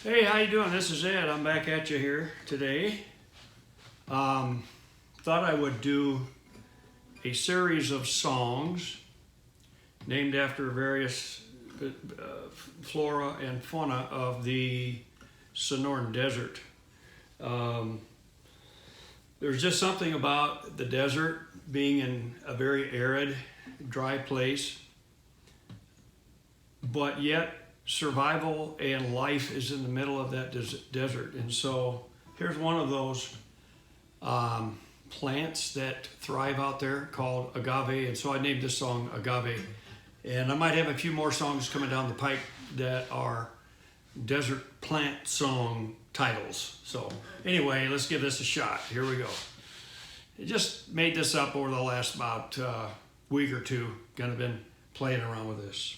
Hey, how you doing? This is Ed. I'm back at you here today. Thought I would do a series of songs named after various flora and fauna of the Sonoran Desert. There's just something about the desert being in a very arid, dry place, but yet survival and life is in the middle of that desert. And so here's one of those plants that thrive out there called agave. And so I named this song Agave. And I might have a few more songs coming down the pipe that are desert plant song titles. So anyway, let's give this a shot. Here we go. I just made this up over the last about week or two. Kind of been playing around with this.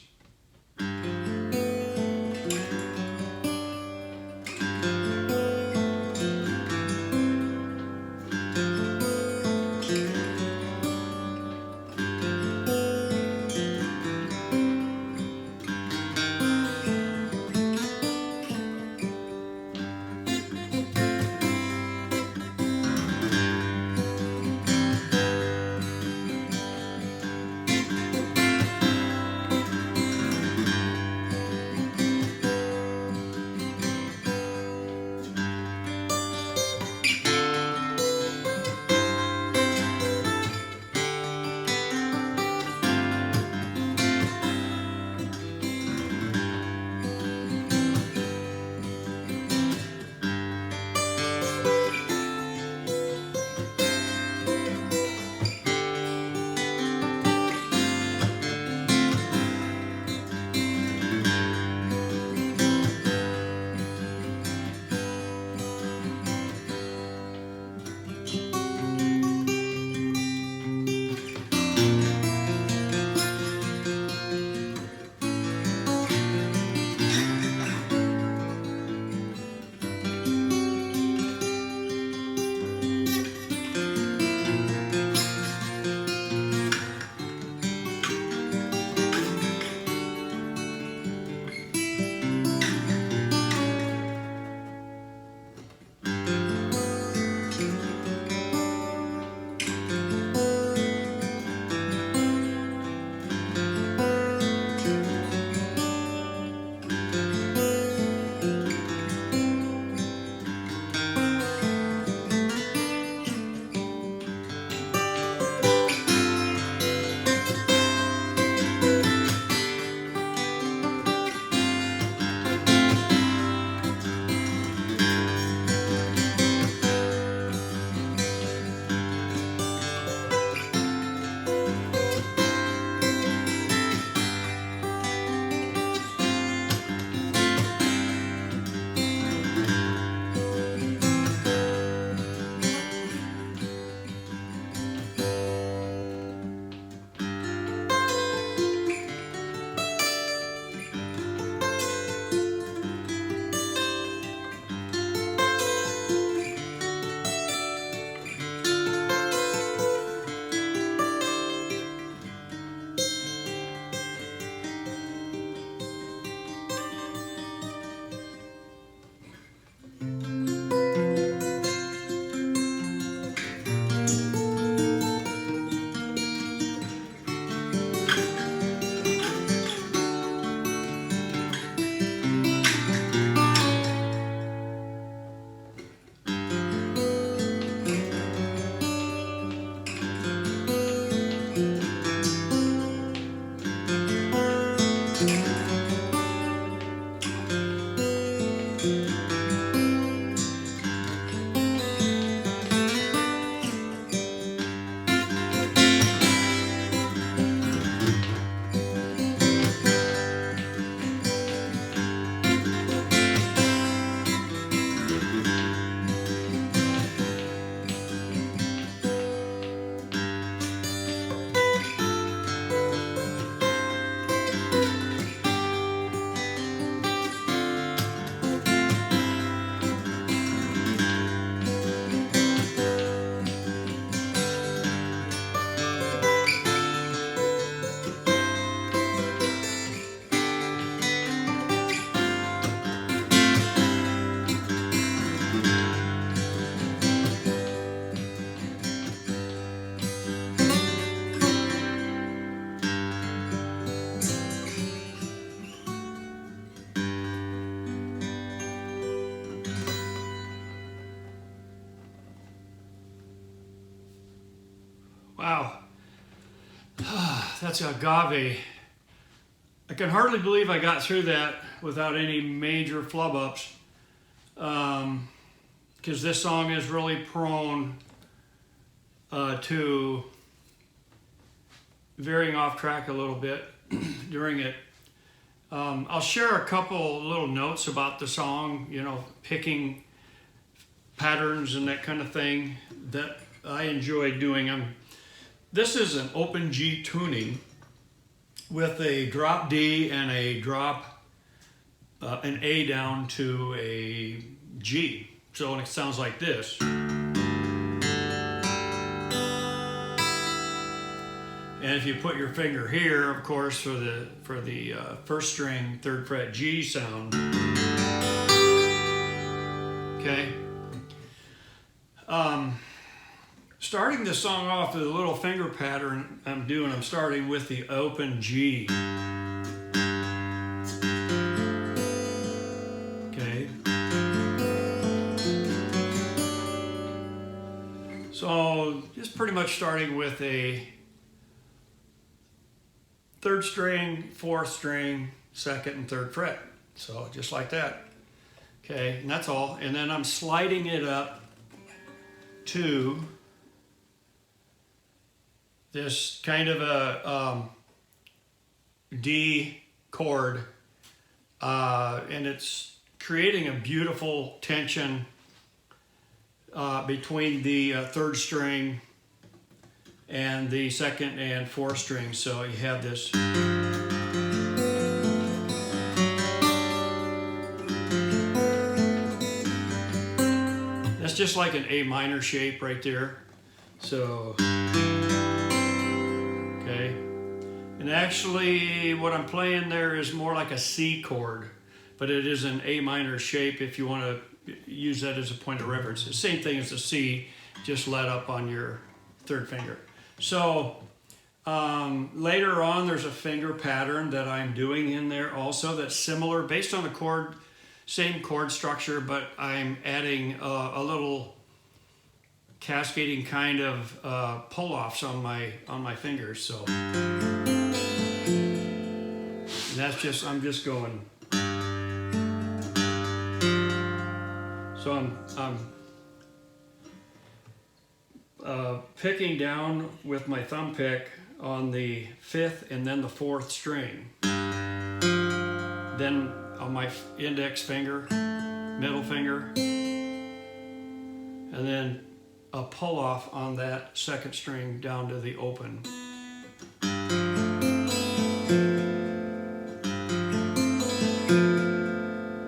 Wow. That's Agave. I can hardly believe I got through that without any major flub ups. Because this song is really prone to veering off track a little bit during it. I'll share a couple little notes about the song, you know, picking patterns and that kind of thing that I enjoy doing. This is an open G tuning with a drop D and a drop, an A down to a G. So it sounds like this. And if you put your finger here, of course, for the first string, 3rd fret G sound. Okay. Starting the song off with a little finger pattern I'm starting with the open G. Okay. So just pretty much starting with a 3rd string, 4th string, 2nd and 3rd fret. So just like that. Okay, and that's all. And then I'm sliding it up to this kind of a D chord, and it's creating a beautiful tension between the 3rd string and the 2nd and 4th string. So you have this. That's just like an A minor shape right there. So, okay. And actually what I'm playing there is more like a C chord, but it is an A minor shape if you want to use that as a point of reference. The same thing as the C, just let up on your 3rd finger. So later on there's a finger pattern that I'm doing in there also that's similar, based on the chord, same chord structure, but I'm adding a little cascading kind of pull-offs on my fingers. So that's just, I'm just going. So I'm picking down with my thumb pick on the 5th and then the 4th string. Then on my index finger, middle finger, and then a pull off on that 2nd string down to the open.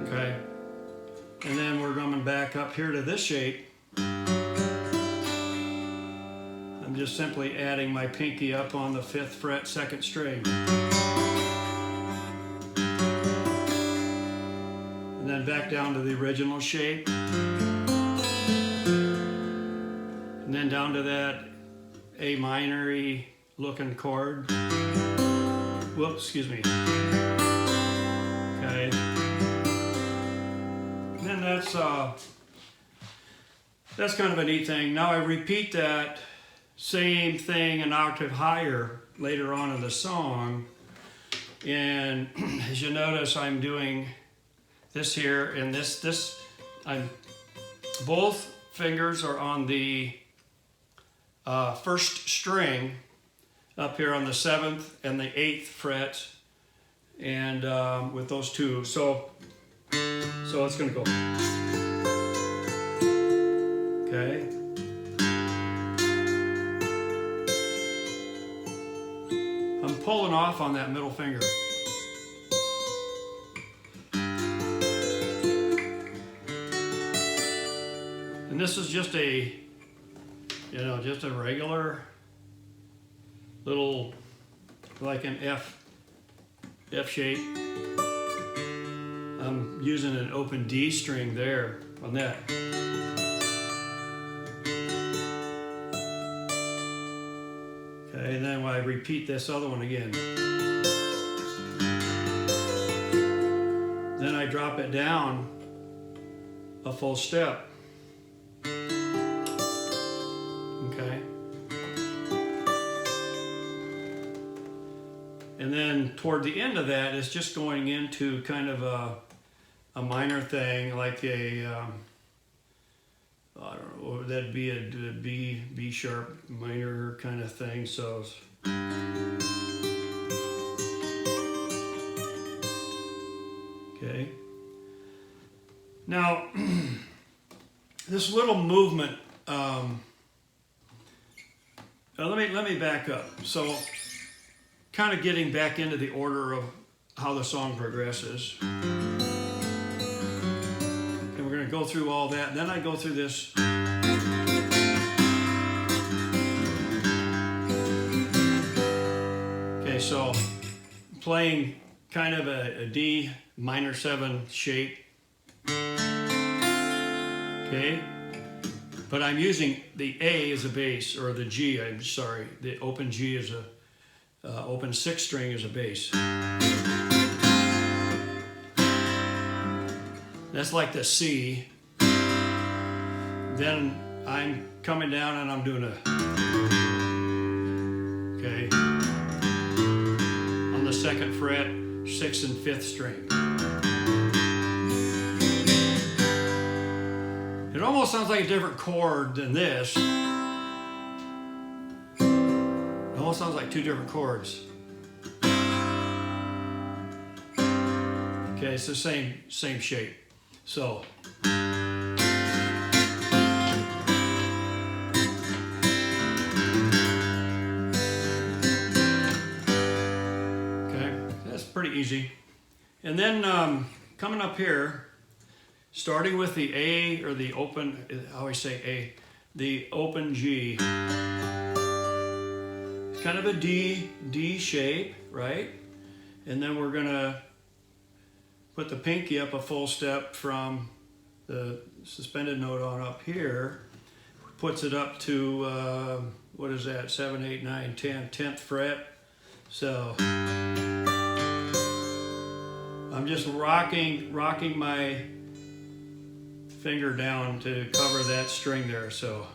Okay, and then we're coming back up here to this shape. I'm just simply adding my pinky up on the 5th fret, 2nd string. And then back down to the original shape. And then down to that A minor-y looking chord. Whoops, excuse me. Okay. And then that's kind of a neat thing. Now I repeat that same thing an octave higher later on in the song. And as you notice, I'm doing this here and this. Both fingers are on the 1st string up here on the 7th and the 8th fret, and with those two. So it's going to go. Okay. I'm pulling off on that middle finger. And this is just a, just a regular little, like an F shape. I'm using an open D string there on that. Okay, and then when I repeat this other one again. Then I drop it down a full step. Okay. And then toward the end of that, it's just going into kind of a minor thing, like a, I don't know, that'd be a B sharp minor kind of thing. So, okay. Now, this little movement, let me back up. So, kind of getting back into the order of how the song progresses. And we're going to go through all that. And then I go through this. Okay, so playing kind of a D minor 7 shape. Okay, but I'm using the A as a bass, or the G, I'm sorry, the open G is a open 6th string is a bass. That's like the C. Then I'm coming down and I'm doing a, okay, on the 2nd fret, 6th and 5th string. It almost sounds like a different chord than this. It almost sounds like 2 different chords. Okay, it's the same shape. So. Okay, that's pretty easy. And then coming up here, starting with the A, or the open, I always say A, the open G. It's kind of a D shape, right? And then we're gonna put the pinky up a full step from the suspended note on up here, puts it up to, what is that, 7, 8, 9, 10, 10th fret. So I'm just rocking my finger down to cover that string there, so.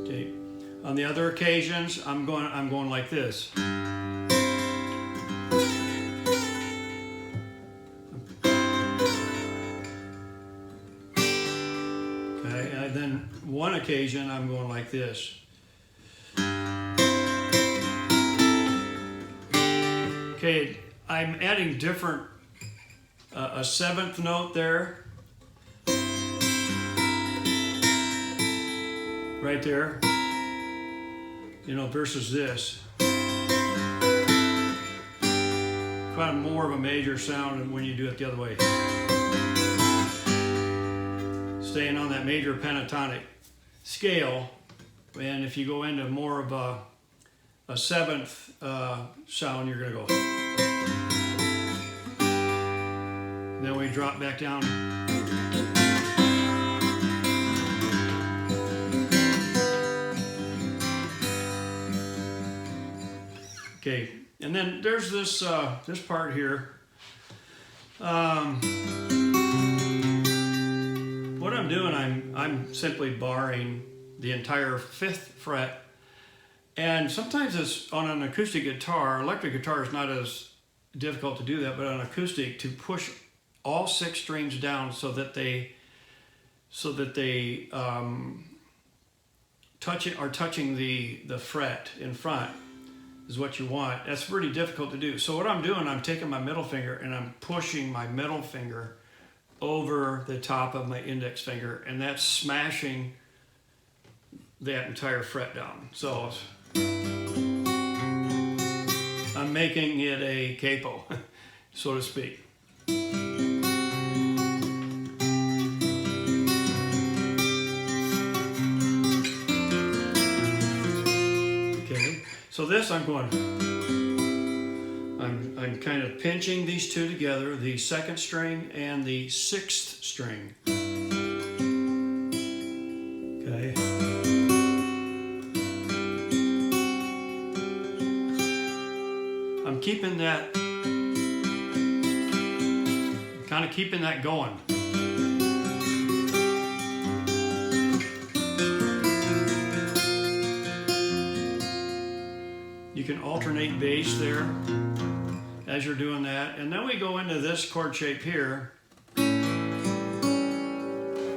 Okay. On the other occasions, I'm going like this. Then one occasion I'm going like this. Okay, I'm adding different, a 7th note there, right there, you know, versus this. Kind of more of a major sound than when you do it the other way. Staying on that major pentatonic scale, and if you go into more of a 7th sound, you're gonna go. And then we drop back down. Okay, and then there's this this part here. What I'm doing, I'm simply barring the entire 5th fret, and sometimes it's on an acoustic guitar. Electric guitar is not as difficult to do that, but on acoustic, to push all 6 strings down so that they touching the fret in front is what you want. That's really difficult to do. So what I'm doing, I'm taking my middle finger and I'm pushing my middle finger over the top of my index finger, and that's smashing that entire fret down. So I'm making it a capo, so to speak. Okay, so this I'm kind of pinching these 2 together, the 2nd string and the 6th string. Okay. I'm keeping that kind of keeping that going. You can alternate bass there as you're doing that. And then we go into this chord shape here.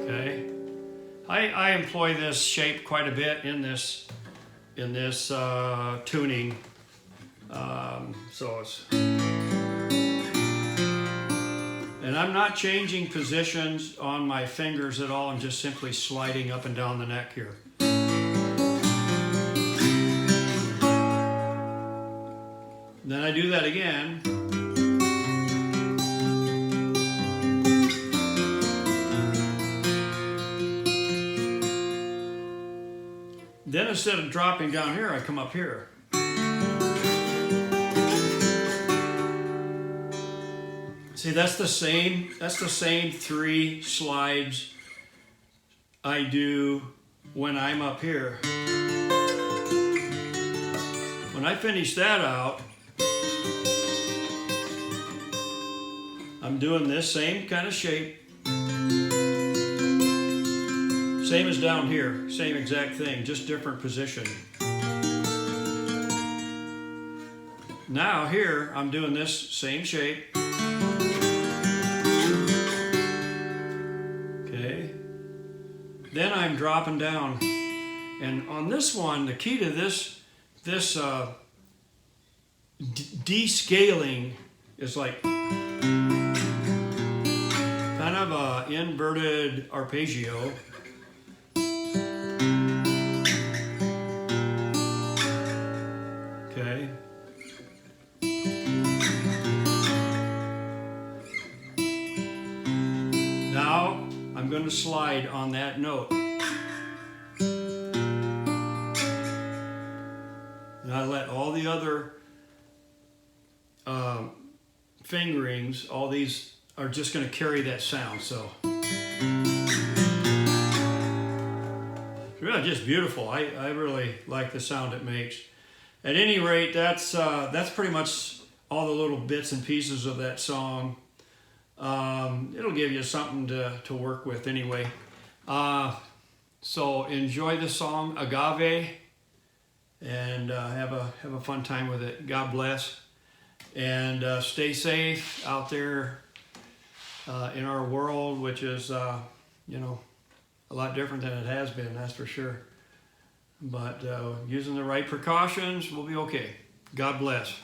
Okay. I employ this shape quite a bit in this tuning. So it's, and I'm not changing positions on my fingers at all. I'm just simply sliding up and down the neck here. Then I do that again. Then instead of dropping down here, I come up here. See, that's the same 3 slides I do when I'm up here. When I finish that out, I'm doing this same kind of shape. Same as down here, same exact thing, just different position. Now here, I'm doing this same shape. Okay. Then I'm dropping down. And on this one, the key to this descaling is like kind of a inverted arpeggio. Okay. Now I'm going to slide on that note. And I let all the other fingerings, all these are just going to carry that sound. So it's really just beautiful. I really like the sound it makes. At any rate, that's pretty much all the little bits and pieces of that song. It'll give you something to work with anyway. So enjoy the song Agave, and have a fun time with it. God bless, and stay safe out there in our world, which is you know, a lot different than it has been, that's for sure. But using the right precautions, we'll be okay. God bless.